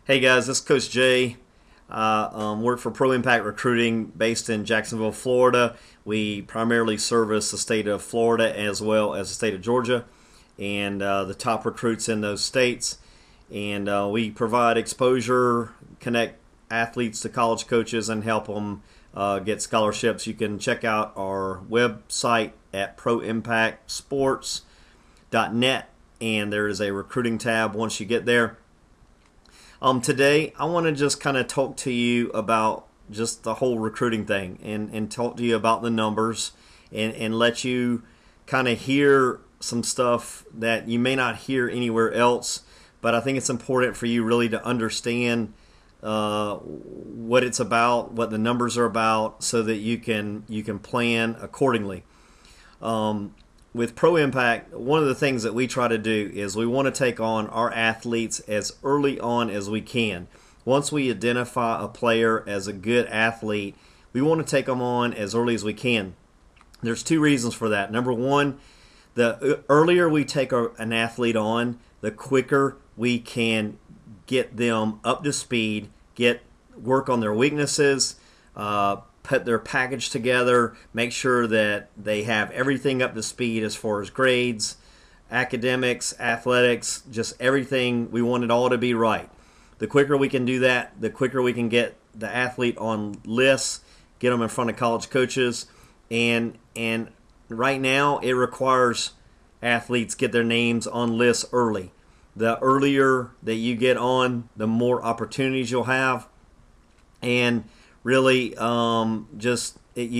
Hey guys, this is Coach Jay. Work for Pro Impact Recruiting based in Jacksonville, Florida. We primarily service the state of Florida as well as the state of Georgia and the top recruits in those states. And we provide exposure, connect athletes to college coaches, and help them get scholarships. You can check out our website at proimpactsports.net, and there is a recruiting tab once you get there. Today, I want to just kind of talk to you about just the whole recruiting thing and talk to you about the numbers and let you kind of hear some stuff that you may not hear anywhere else. But I think it's important for you really to understand what it's about, what the numbers are about, so that you can plan accordingly. With Pro Impact, one of the things that we try to do is we want to take on our athletes as early on as we can. Once we identify a player as a good athlete, we want to take them on as early as we can. There's two reasons for that. Number one, the earlier we take an athlete on, the quicker we can get them up to speed, work on their weaknesses, put their package together, make sure that they have everything up to speed as far as grades, academics, athletics, just everything. We want it all to be right. The quicker we can do that, the quicker we can get the athlete on lists, get them in front of college coaches, and right now it requires athletes get their names on lists early. The earlier that you get on, the more opportunities you'll have, and really you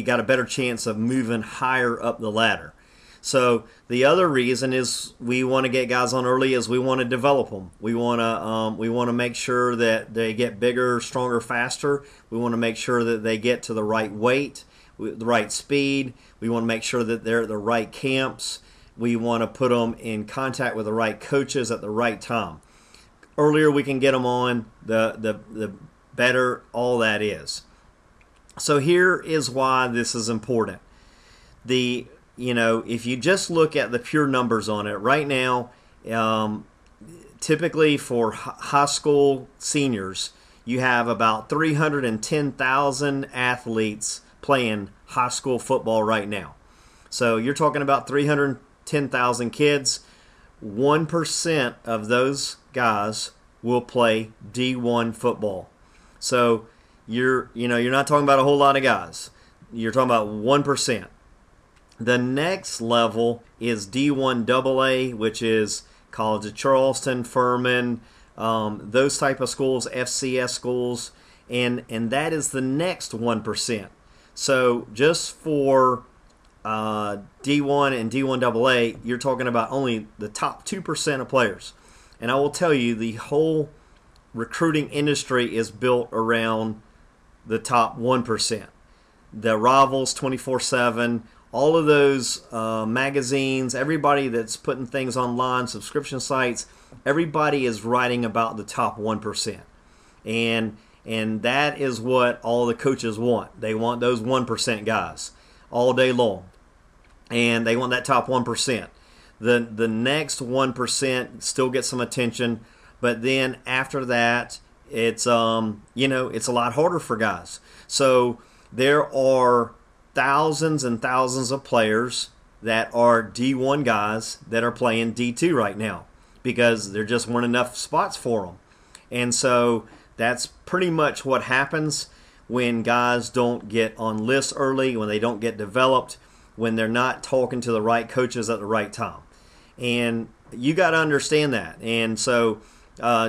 got a better chance of moving higher up the ladder. So the other reason is we want to get guys on early is we want to develop them. We want to make sure that they get bigger, stronger, faster. We want to make sure that they get to the right weight, the right speed. We want to make sure that they're at the right camps. We want to put them in contact with the right coaches at the right time. Earlier we can get them on, the better all that is. So here is why this is important. If you just look at the pure numbers on it right now, typically for high school seniors, you have about 310,000 athletes playing high school football right now. So you're talking about 310,000 kids. 1% of those guys will play D1 football. So you're not talking about a whole lot of guys. You're talking about 1%. The next level is D1 AA, which is College of Charleston, Furman, those type of schools, FCS schools, and that is the next 1%. So just for D1 and D1 AA, you're talking about only the top 2% of players. And I will tell you, the whole recruiting industry is built around the top 1%. The Rivals, 24/7, all of those magazines, everybody that's putting things online, subscription sites, everybody is writing about the top 1%. And that is what all the coaches want. They want those 1% guys all day long. And they want that top 1%. The next 1% still gets some attention, but then after that, it's it's a lot harder for guys. So there are thousands and thousands of players that are D1 guys that are playing D2 right now because there just weren't enough spots for them. And so that's pretty much what happens when guys don't get on lists early, when they don't get developed, when they're not talking to the right coaches at the right time. And you got to understand that. And so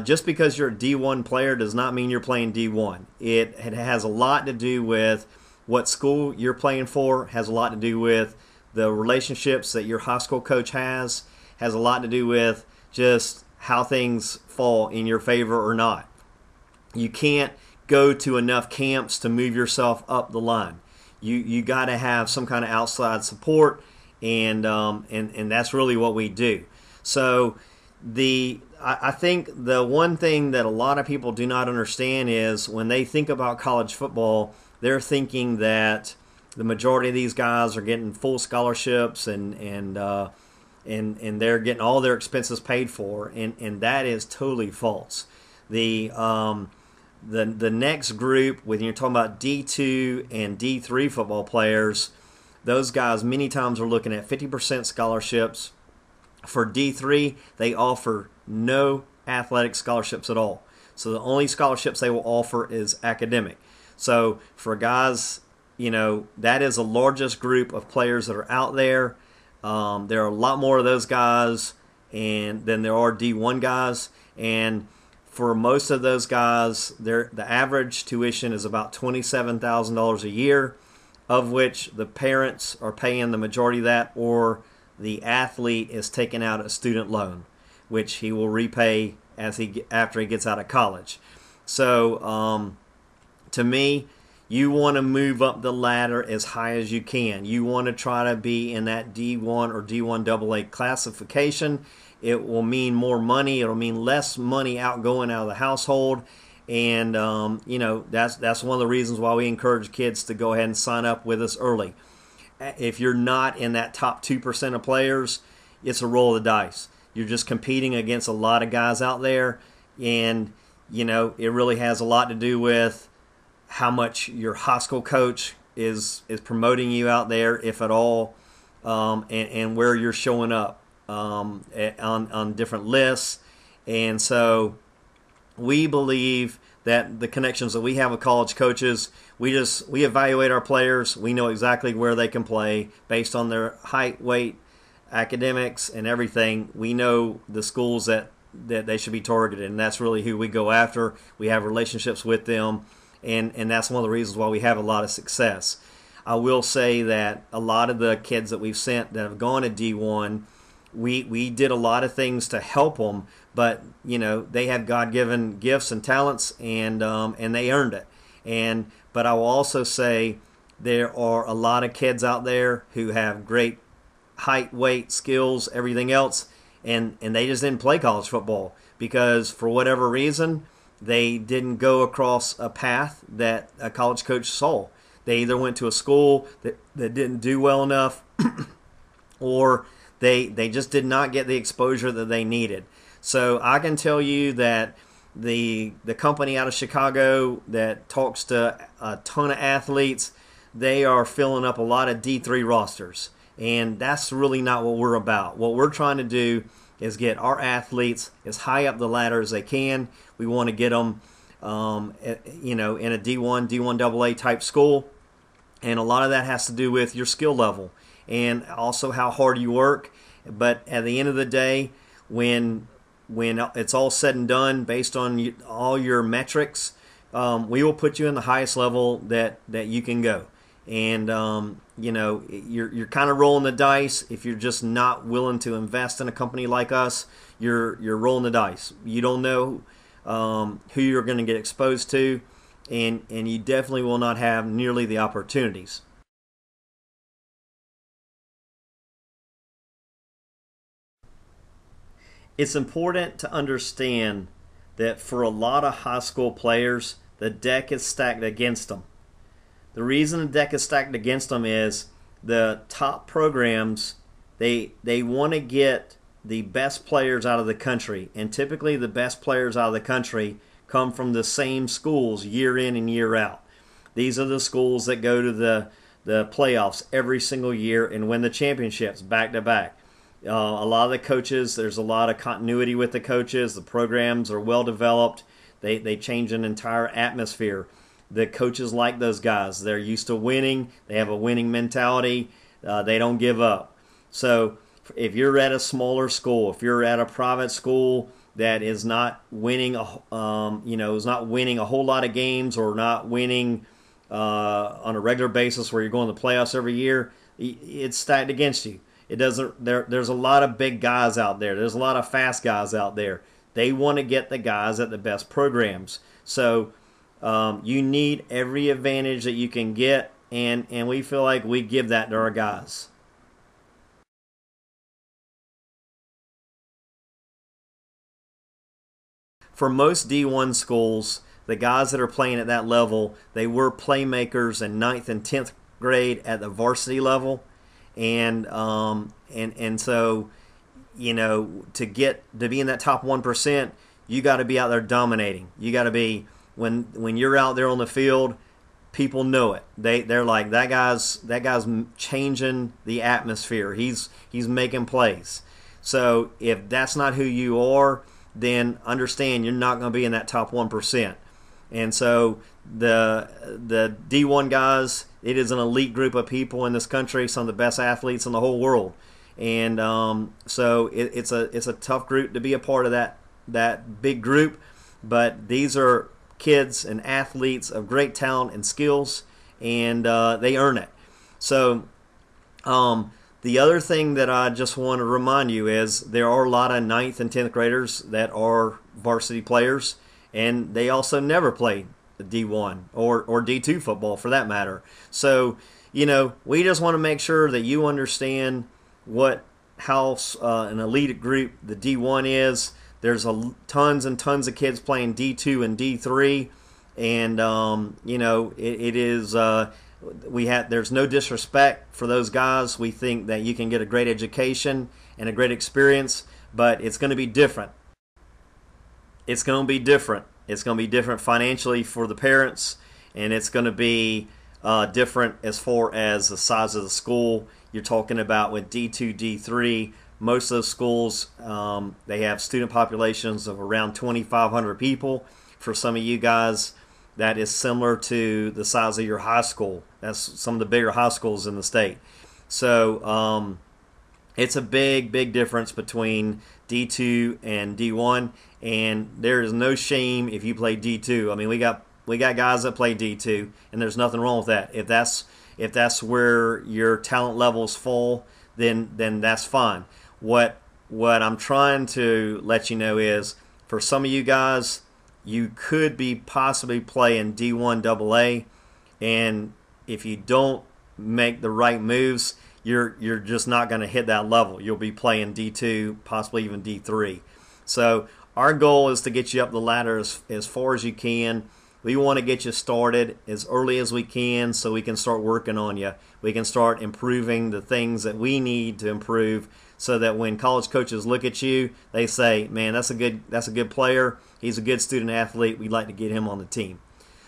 just because you're a D1 player does not mean you're playing D1. It has a lot to do with what school you're playing for, has a lot to do with the relationships that your high school coach has a lot to do with just how things fall in your favor or not. You can't go to enough camps to move yourself up the line. You got to have some kind of outside support, and that's really what we do. So I think the one thing that a lot of people do not understand is when they think about college football, they're thinking that the majority of these guys are getting full scholarships and they're getting all their expenses paid for, and that is totally false. The next group, when you're talking about D2 and D3 football players, those guys many times are looking at 50% scholarships. For D3, they offer no athletic scholarships at all. So the only scholarships they will offer is academic. So for guys, that is the largest group of players that are out there. There are a lot more of those guys than there are D1 guys. And for most of those guys, the average tuition is about $27,000 a year, of which the parents are paying the majority of that, or the athlete is taking out a student loan, which he will repay after he gets out of college. So to me, you want to move up the ladder as high as you can. You want to try to be in that D1 or D1 AA classification. It will mean more money. It will mean less money outgoing out of the household. And, that's one of the reasons why we encourage kids to go ahead and sign up with us early. If you're not in that top 2% of players, it's a roll of the dice. You're just competing against a lot of guys out there. And, it really has a lot to do with how much your high school coach is promoting you out there, if at all, and where you're showing up on different lists. And so we believe that the connections that we have with college coaches, we evaluate our players. We know exactly where they can play based on their height, weight, academics, and everything. We know the schools that they should be targeted, and that's really who we go after. We have relationships with them, and that's one of the reasons why we have a lot of success. I will say that a lot of the kids that we've sent that have gone to D1, we did a lot of things to help them, but they have God-given gifts and talents, and they earned it. But I will also say there are a lot of kids out there who have great height, weight, skills, everything else, and they just didn't play college football because for whatever reason they didn't go across a path that a college coach saw. They either went to a school that didn't do well enough or they just did not get the exposure that they needed. So I can tell you that the company out of Chicago that talks to a ton of athletes, they are filling up a lot of D3 rosters. And that's really not what we're about. What we're trying to do is get our athletes as high up the ladder as they can. We want to get them, in a D1, D1 AA type school. And a lot of that has to do with your skill level and also how hard you work. But at the end of the day, when it's all said and done, based on all your metrics, we will put you in the highest level that you can go. And you're kind of rolling the dice. If you're just not willing to invest in a company like us, you're rolling the dice. You don't know who you're going to get exposed to, and you definitely will not have nearly the opportunities. It's important to understand that for a lot of high school players, the deck is stacked against them. The reason the deck is stacked against them is the top programs, they want to get the best players out of the country. And typically the best players out of the country come from the same schools year in and year out. These are the schools that go to the playoffs every single year and win the championships back to back. A lot of the coaches, there's a lot of continuity with the coaches. The programs are well developed. They change an entire atmosphere. The coaches like those guys. They're used to winning. They have a winning mentality. They don't give up. So if you're at a smaller school, if you're at a private school that is not winning, is not winning a whole lot of games or not winning on a regular basis where you're going to the playoffs every year, it's stacked against you. It doesn't. There's a lot of big guys out there. There's a lot of fast guys out there. They want to get the guys at the best programs. So you need every advantage that you can get, and we feel like we give that to our guys. For most D1 schools, the guys that are playing at that level, they were playmakers in 9th and 10th grade at the varsity level. And so, to be in that top 1%, you got to be out there dominating. You got to be when you're out there on the field, people know it. They're like that guy's changing the atmosphere. He's making plays. So if that's not who you are, then understand you're not going to be in that top 1%. And so the D1 guys, it is an elite group of people in this country, some of the best athletes in the whole world. And so it's a tough group to be a part of that big group. But these are kids and athletes of great talent and skills, and they earn it. So the other thing that I just want to remind you is there are a lot of 9th and 10th graders that are varsity players, and they also never played D1 or D2 football for that matter. So, we just want to make sure that you understand how an elite group the D1 is. There's tons and tons of kids playing D2 and D3, and it is there's no disrespect for those guys. We think that you can get a great education and a great experience, but it's going to be different. It's going to be different. It's going to be different financially for the parents, and it's going to be different as far as the size of the school. You're talking about with D2, D3, most of those schools, they have student populations of around 2,500 people. For some of you guys, that is similar to the size of your high school. That's some of the bigger high schools in the state. So it's a big, big difference between D2 and D1, and there is no shame if you play D2. I mean, we got guys that play D2, and there's nothing wrong with that. If that's where your talent levels fall, then that's fine. What I'm trying to let you know is, for some of you guys, you could be possibly playing D1 AA, and if you don't make the right moves, you're just not going to hit that level. You'll be playing D2, possibly even D3. So our goal is to get you up the ladder as far as you can. We want to get you started as early as we can so we can start working on you. We can start improving the things that we need to improve so that when college coaches look at you, they say, man, that's a good player. He's a good student athlete. We'd like to get him on the team.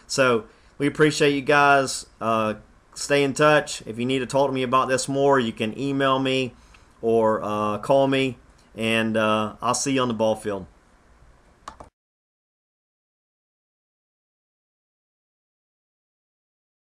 So we appreciate you guys. Stay in touch. If you need to talk to me about this more, you can email me or call me, and I'll see you on the ball field.